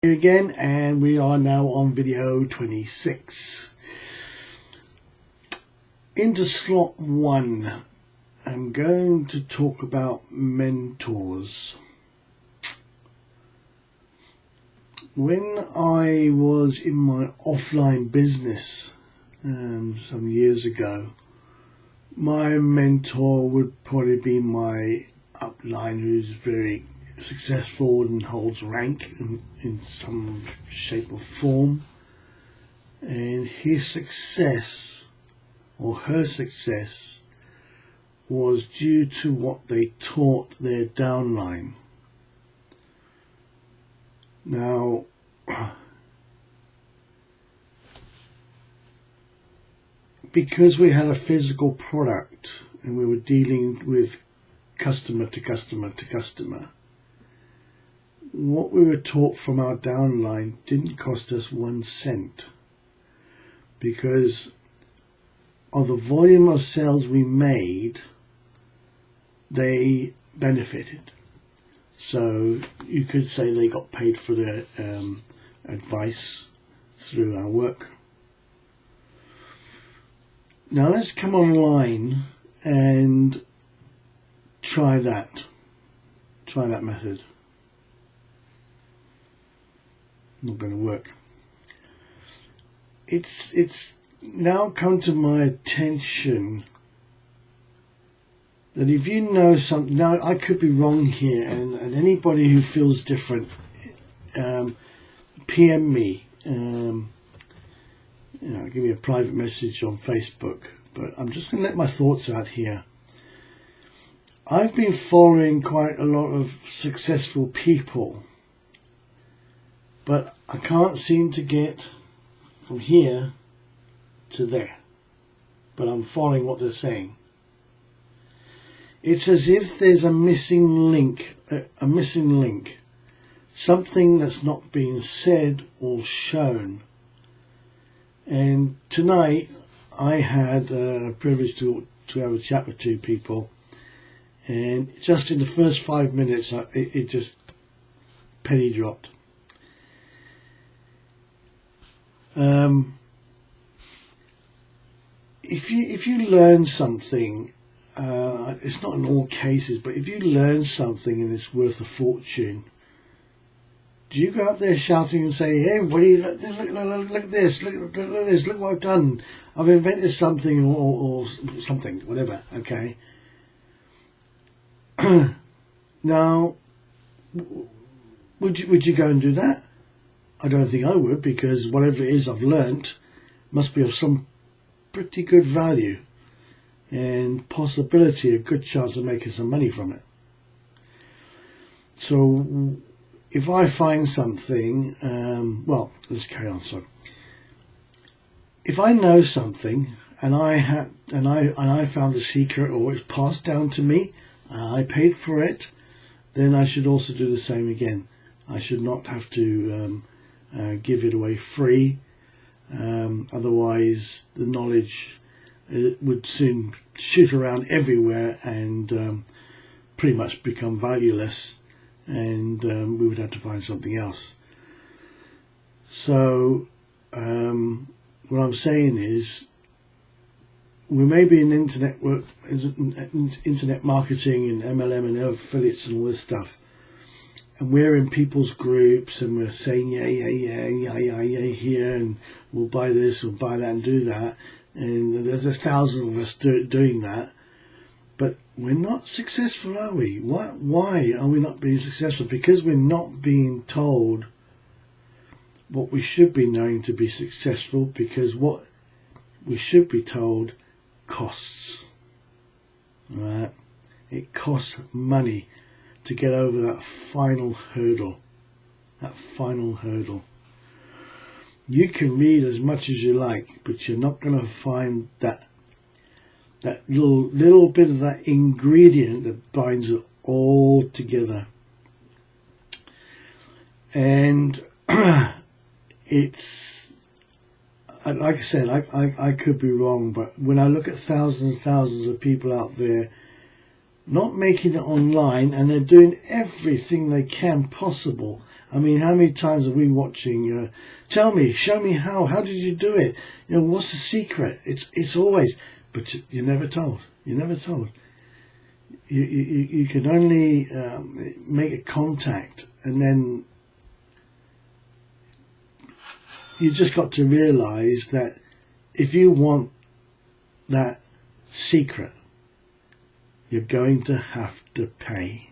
Here again, and we are now on video 26. Into slot 1, I'm going to talk about mentors. When I was in my offline business some years ago, my mentor would probably be my upline, who's very successful and holds rank in some shape or form, and his success or her success was due to what they taught their downline. Now, because we had a physical product and we were dealing with customer to customer to customer, what we were taught from our downline didn't cost us 1 cent, because of the volume of sales we made, they benefited. So you could say they got paid for their advice through our work. Now let's come online and try that method. Not going to work. It's now come to my attention that if you know something, now I could be wrong here, and anybody who feels different, PM me, give me a private message on Facebook. But I'm just going to let my thoughts out here. I've been following quite a lot of successful people, but I can't seem to get from here to there. But I'm following what they're saying. It's as if there's a missing link, something that's not being said or shown. And tonight I had a privilege to have a chat with 2 people, and just in the first 5 minutes it just penny dropped. If you learn something, it's not in all cases, but if you learn something and it's worth a fortune, do you go out there shouting and say, "Hey, everybody, look at this, look at this, look what I've done, I've invented something," or something, whatever, okay? Now, would you go and do that? I don't think I would, because whatever it is I've learnt must be of some pretty good value and possibility, a good chance of making some money from it. So if I find something, well, let's carry on. So if I know something and I found a secret, or it's passed down to me and I paid for it, then I should also do the same again. I should not have to give it away free. Otherwise the knowledge would soon shoot around everywhere and pretty much become valueless, and we would have to find something else. So what I'm saying is, we may be in internet marketing and MLM and affiliates and all this stuff, and we're in people's groups and we're saying yeah here, and we'll buy this, we'll buy that and do that, and there's thousands of us doing that, but we're not successful, are we? Why are we not being successful? Because we're not being told what we should be knowing to be successful, because what we should be told costs. Right? It costs money to get over that final hurdle. You can read as much as you like, but you're not going to find that little bit of that ingredient that binds it all together. And it's, like I said, I could be wrong, but when I look at thousands and thousands of people out there not making it online, and they're doing everything they can possible, I mean, how many times are we watching? Tell me, show me how. How did you do it? You know, what's the secret? It's always, but you're never told. You're never told. You can only make a contact, and then you just got to realize that if you want that secret, you're going to have to pay.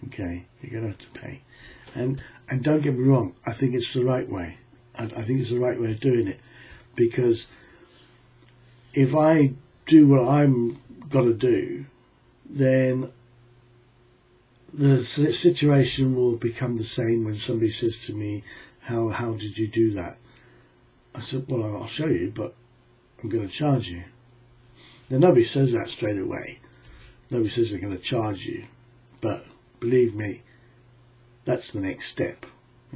Okay, you're going to have to pay. And don't get me wrong, I think it's the right way. I think it's the right way of doing it, because if I do what I'm got to do, then the situation will become the same when somebody says to me, how did you do that? I said, well, I'll show you, but I'm going to charge you. Now, nobody says that straight away. Nobody says they're going to charge you, but believe me, that's the next step.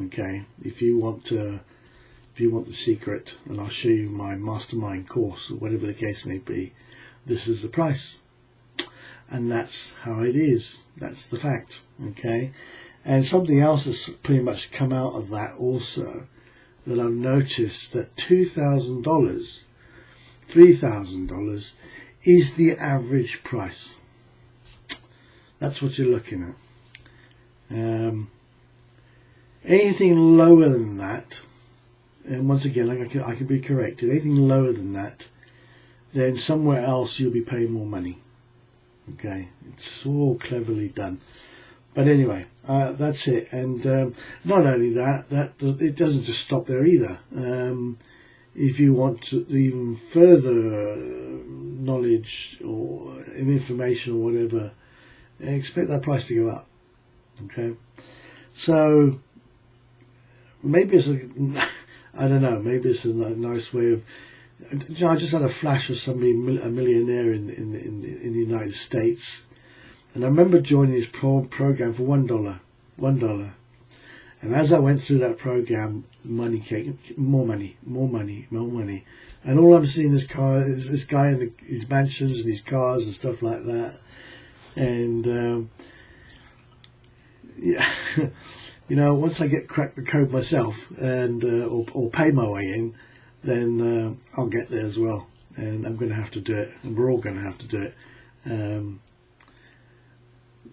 Okay, if you want the secret, and I'll show you my mastermind course or whatever the case may be, this is the price, and that's how it is. That's the fact. Okay, and something else has pretty much come out of that also, that I've noticed that $2,000, $3,000 is the average price. That's what you're looking at. Anything lower than that, and once again, I can be corrected, anything lower than that, then somewhere else you'll be paying more money. Okay, it's all cleverly done. But anyway, that's it. And not only that it doesn't just stop there either. If you want to even further knowledge or information or whatever, expect that price to go up. Okay, so maybe it's I don't know, maybe it's a nice way of, you know, I just had a flash of somebody, a millionaire in the United States, and I remember joining his program for $1, and as I went through that program, money came, more money, and all I'm seeing is this guy in his mansions and his cars and stuff like that, and yeah. You know, once I crack the code myself and or pay my way in, then I'll get there as well. And I'm going to have to do it, and we're all going to have to do it.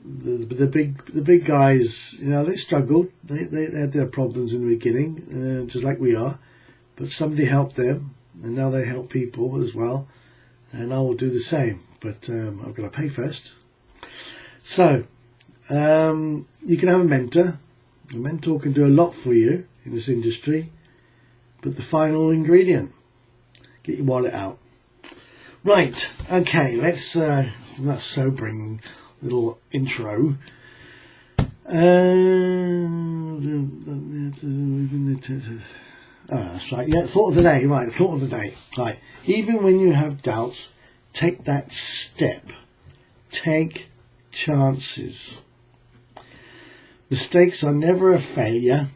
The big guys, you know, they struggled. They had their problems in the beginning, just like we are. But somebody helped them, and now they help people as well. And I will do the same. But I've got to pay first. So you can have a mentor. A mentor can do a lot for you in this industry, but the final ingredient, get your wallet out. Right, okay, let's that sobering little intro. That's right, yeah, thought of the day, right, thought of the day. Right, even when you have doubts, take that step. Take chances. Mistakes are never a failure.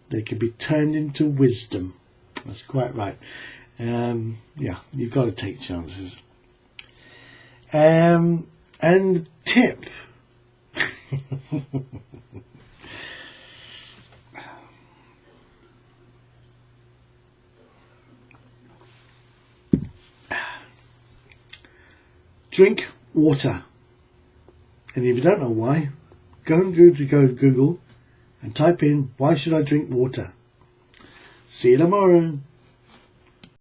They can be turned into wisdom. That's quite right. Yeah, you've got to take chances. And tip. Drink water. And if you don't know why, go to Google and type in, why should I drink water? See you tomorrow.